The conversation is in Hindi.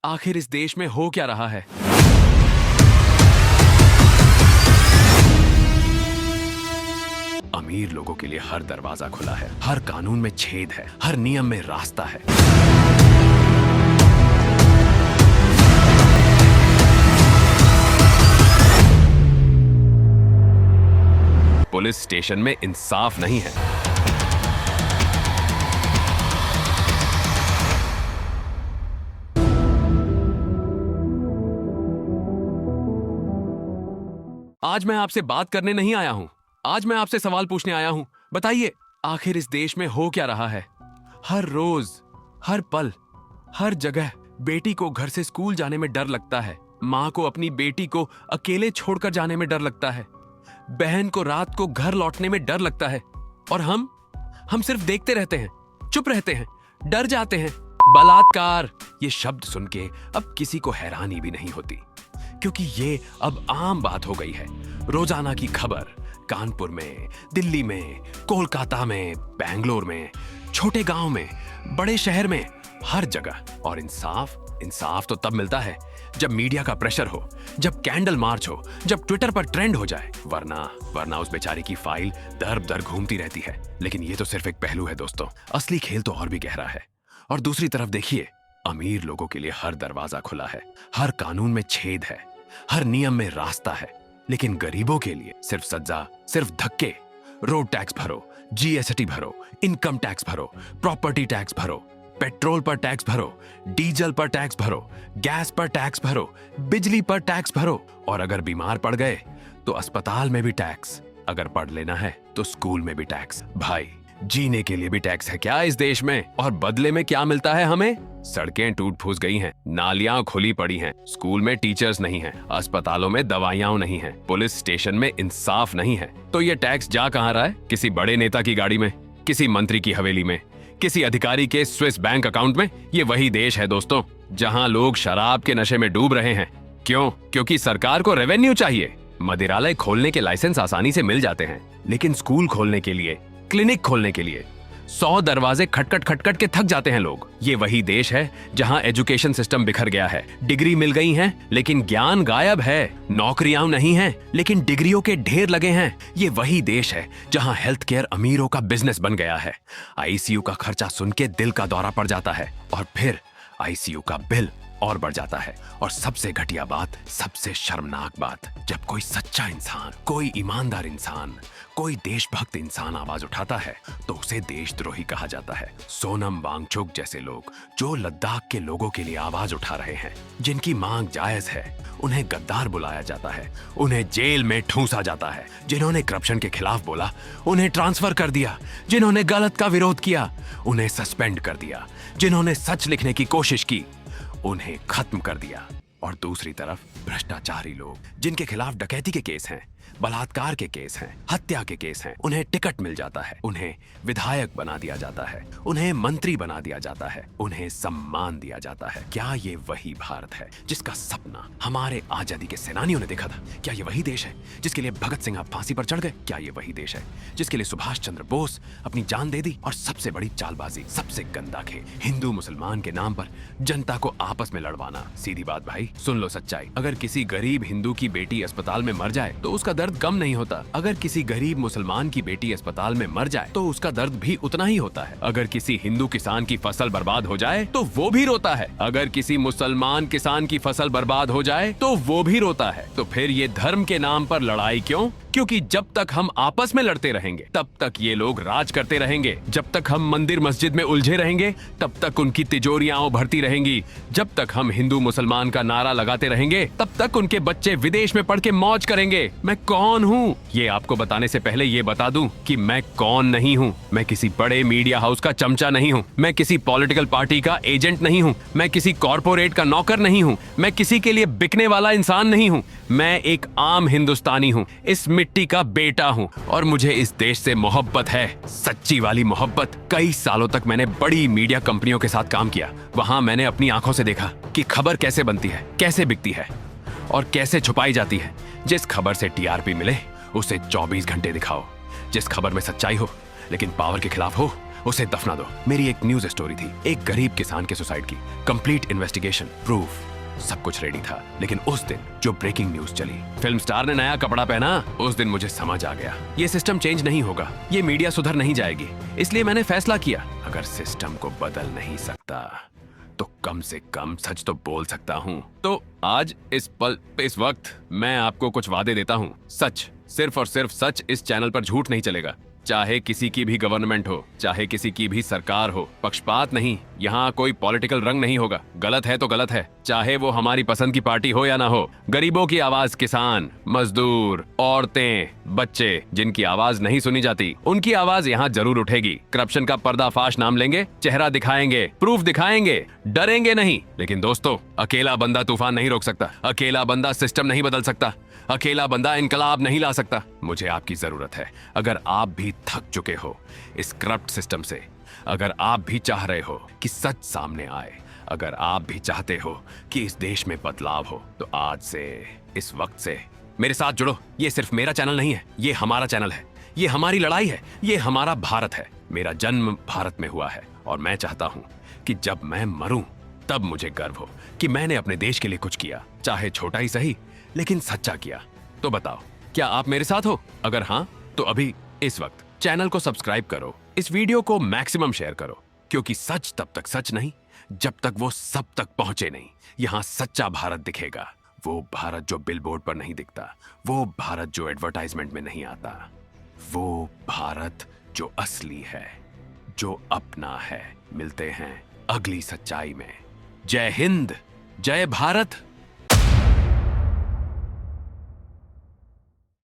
आखिर इस देश में हो क्या रहा है। अमीर लोगों के लिए हर दरवाजा खुला है, हर कानून में छेद है, हर नियम में रास्ता है। पुलिस स्टेशन में इंसाफ नहीं है। आज मैं आपसे बात करने नहीं आया हूं, आज मैं आपसे सवाल पूछने आया हूं। बताइए, आखिर इस देश में हो क्या रहा है। हर रोज, हर पल, हर जगह बेटी को घर से स्कूल जाने में डर लगता है, माँ को अपनी बेटी को अकेले छोड़कर जाने में डर लगता है, बहन को रात को घर लौटने में डर लगता है, और हम सिर्फ देखते रहते हैं, चुप रहते हैं, डर जाते हैं। बलात्कार, ये शब्द सुन के अब किसी को हैरानी भी नहीं होती, क्योंकि ये अब आम बात हो गई है। रोजाना की खबर कानपुर में, दिल्ली में, कोलकाता में, बेंगलोर में, छोटे गांव में, बड़े शहर में, हर जगह। और इंसाफ तो तब मिलता है जब मीडिया का प्रेशर हो, जब कैंडल मार्च हो, जब ट्विटर पर ट्रेंड हो जाए। वरना उस बेचारी की फाइल दर दर घूमती रहती है। लेकिन ये तो सिर्फ एक पहलू है दोस्तों, असली खेल तो और भी गहरा है। और दूसरी तरफ देखिए, अमीर लोगों के लिए हर दरवाजा खुला है, हर कानून में छेद है, हर नियम में रास्ता है। लेकिन गरीबों के लिए सिर्फ सजा, सिर्फ धक्के। रोड टैक्स भरो, जीएसटी भरो, इनकम टैक्स भरो, प्रॉपर्टी टैक्स भरो, पेट्रोल पर टैक्स भरो, डीजल पर टैक्स भरो, गैस पर टैक्स भरो, बिजली पर टैक्स भरो, और अगर बीमार पड़ गए तो अस्पताल में भी टैक्स, अगर पढ़ लेना है तो स्कूल में भी टैक्स। भाई, जीने के लिए भी टैक्स है क्या इस देश में? और बदले में क्या मिलता है हमें? सड़कें टूट फूस गई हैं, नालियां खुली पड़ी हैं, स्कूल में टीचर्स नहीं हैं, अस्पतालों में दवाइयां नहीं हैं, पुलिस स्टेशन में इंसाफ नहीं है। तो ये टैक्स जा कहां रहा है? किसी बड़े नेता की गाड़ी में, किसी मंत्री की हवेली में, किसी अधिकारी के स्विस बैंक अकाउंट में। ये वही देश है दोस्तों, जहां लोग शराब के नशे में डूब रहे हैं। क्यों? क्योंकि सरकार को रेवेन्यू चाहिए। मदिरालय खोलने के लाइसेंस आसानी से मिल जाते हैं, लेकिन स्कूल खोलने के लिए, क्लिनिक खोलने के लिए 100 दरवाजे खटखट के थक जाते हैं लोग। ये वही देश है जहां एजुकेशन सिस्टम बिखर गया है। डिग्री मिल गई हैं, लेकिन ज्ञान गायब है। नौकरियां नहीं हैं, लेकिन डिग्रियों के ढेर लगे हैं। ये वही देश है जहां हेल्थ केयर अमीरों का बिजनेस बन गया है। आईसीयू का खर्चा सुन के दिल का दौरा पड़ जाता है, और फिर आईसीयू का बिल और बढ़ जाता है। और सबसे घटिया बात, सबसे शर्मनाक बात, जब कोई सच्चा इंसान, कोई ईमानदार इंसान, कोई देशभक्त इंसान आवाज उठाता है तो उसे देशद्रोही कहा जाता है। सोनम वांगचुक जैसे लोग जो लद्दाख के लोगों के लिए आवाज उठा रहे हैं, जिनकी मांग जायज है, उन्हें गद्दार बुलाया जाता है, उन्हें जेल में ठूंसा जाता है। जिन्होंने करप्शन के खिलाफ बोला, उन्हें ट्रांसफर कर दिया। जिन्होंने गलत का विरोध किया, उन्हें सस्पेंड कर दिया। जिन्होंने सच लिखने की कोशिश की, उन्हें खत्म कर दिया। और दूसरी तरफ भ्रष्टाचारी लोग, जिनके खिलाफ डकैती के केस हैं, बलात्कार के केस हैं, हत्या के केस हैं, उन्हें टिकट मिल जाता है, उन्हें विधायक बना दिया जाता है, उन्हें मंत्री बना दिया जाता है, उन्हें सम्मान दिया जाता है। क्या ये वही भारत है जिसका सपना हमारे आजादी के सेनानियों ने देखा था? क्या ये वही देश है जिसके लिए भगत सिंह अब फांसी पर चढ़ गए? क्या ये वही देश है जिसके लिए सुभाष चंद्र बोस अपनी जान दे दी? और सबसे बड़ी चालबाजी, सबसे गंदा खेल, हिंदू मुसलमान के नाम पर जनता को आपस में लड़वाना। सीधी बात भाई, सुन लो सच्चाई। अगर किसी गरीब हिंदू की बेटी अस्पताल में मर जाए तो उसका दर्द कम नहीं होता। अगर किसी गरीब मुसलमान की बेटी अस्पताल में मर जाए तो उसका दर्द भी उतना ही होता है। अगर किसी हिंदू किसान की फसल बर्बाद हो जाए तो वो भी रोता है। अगर किसी मुसलमान किसान की फसल बर्बाद हो जाए तो वो भी रोता है। तो फिर ये धर्म के नाम पर लड़ाई क्यों? क्योंकि जब तक हम आपस में लड़ते रहेंगे तब तक ये लोग राज करते रहेंगे। जब तक हम मंदिर मस्जिद में उलझे रहेंगे तब तक उनकी तिजोरियां भरती रहेंगी। जब तक हम हिंदू मुसलमान का नारा लगाते रहेंगे तब तक उनके बच्चे विदेश में पढ़ के मौज करेंगे। मैं कौन हूँ ये आपको बताने से पहले ये बता दूं कि मैं कौन नहीं हूँ। मैं किसी बड़े मीडिया हाउस का चमचा नहीं हूँ। मैं किसी पॉलिटिकल पार्टी का एजेंट नहीं हूँ। मैं किसी कॉर्पोरेट का नौकर नहीं हूँ। मैं किसी के लिए बिकने वाला इंसान नहीं हूँ। मैं एक आम हिंदुस्तानी हूँ, इस मिट्टी का बेटा हूँ, और मुझे इस देश से मोहब्बत है, सच्ची वाली मोहब्बत। कई सालों तक मैंने बड़ी मीडिया कंपनियों के साथ काम किया। वहां मैंने अपनी आंखों से देखा कि खबर कैसे बनती है, कैसे बिकती है और कैसे छुपाई जाती है। जिस खबर से टीआरपी मिले उसे 24 घंटे दिखाओ। जिस खबर में सच्चाई हो लेकिन पावर के खिलाफ हो, उसे दफना दो। मेरी एक न्यूज स्टोरी थी, एक गरीब किसान के सुसाइड की, कंप्लीट इन्वेस्टिगेशन, प्रूफ, सब कुछ रेडी था। लेकिन उस दिन जो ब्रेकिंग न्यूज चली, फिल्म स्टार ने नया कपड़ा पहना, उस दिन मुझे समझ आ गया ये सिस्टम चेंज नहीं होगा, ये मीडिया सुधर नहीं जाएगी। इसलिए मैंने फैसला किया, अगर सिस्टम को बदल नहीं सकता तो कम से कम सच तो बोल सकता हूँ। तो आज इस वक्त मैं आपको कुछ वादे देता हूँ। सच, सिर्फ और सिर्फ सच। इस चैनल पर झूठ नहीं चलेगा, चाहे किसी की भी गवर्नमेंट हो, चाहे किसी की भी सरकार हो। पक्षपात नहीं, यहाँ कोई पॉलिटिकल रंग नहीं होगा। गलत है तो गलत है, चाहे वो हमारी पसंद की पार्टी हो या ना हो। गरीबों की आवाज, किसान, मजदूर, औरतें, बच्चे जिनकी आवाज नहीं सुनी जाती, उनकी आवाज यहाँ जरूर उठेगी। करप्शन का पर्दाफाश नाम लेंगे, चेहरा दिखाएंगे, प्रूफ दिखाएंगे, डरेंगे नहीं। लेकिन दोस्तों, अकेला बंदा तूफान नहीं रोक सकता, अकेला बंदा सिस्टम नहीं बदल सकता, अकेला बंदा इनकलाब नहीं ला सकता। मुझे आपकी जरूरत है। अगर आप भी थक चुके हो इस करप्ट सिस्टम से, अगर आप भी चाह रहे हो कि सच सामने आए, अगर आप भी चाहते हो कि इस देश में बदलाव हो, तो आज से, इस वक्त से मेरे साथ जुड़ो। ये सिर्फ मेरा चैनल नहीं है, ये हमारा चैनल है, ये हमारी लड़ाई है, ये हमारा भारत है। मेरा जन्म भारत में हुआ है और मैं चाहता हूं कि जब मैं मरूं तब मुझे गर्व हो कि मैंने अपने देश के लिए कुछ किया, चाहे छोटा ही सही, लेकिन सच्चा किया। तो बताओ, क्या आप मेरे साथ हो? अगर हां, तो अभी इस वक्त चैनल को सब्सक्राइब करो, इस वीडियो को मैक्सिमम शेयर करो, क्योंकि सच तब तक सच नहीं जब तक वो सब तक पहुंचे नहीं। यहां सच्चा भारत दिखेगा, वो भारत जो बिलबोर्ड पर नहीं दिखता, वो भारत जो एडवर्टाइजमेंट में नहीं आता, वो भारत जो असली है, जो अपना है। मिलते हैं अगली सच्चाई में। जय हिंद, जय भारत।